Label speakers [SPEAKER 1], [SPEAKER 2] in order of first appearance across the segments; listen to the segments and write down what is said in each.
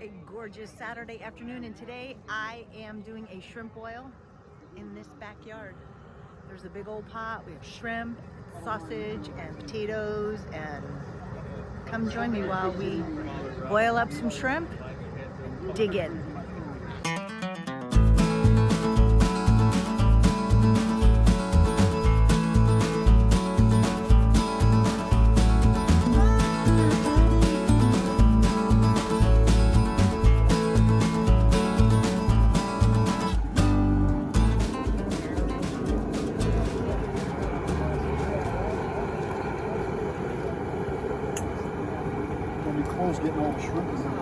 [SPEAKER 1] a gorgeous Saturday afternoon, and today I am doing a shrimp boil in this backyard. There's a big old pot. We have shrimp, sausage, and potatoes, and come join me while we boil up some shrimp. Dig in.
[SPEAKER 2] Close getting all the shrimp in there.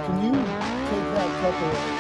[SPEAKER 2] Can you take that couple?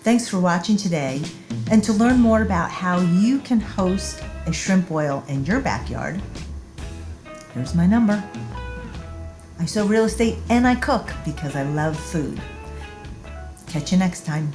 [SPEAKER 1] Thanks for watching today, and to learn more about how you can host a shrimp boil in your backyard, here's my number. I sell real estate and I cook because I love food. Catch you next time.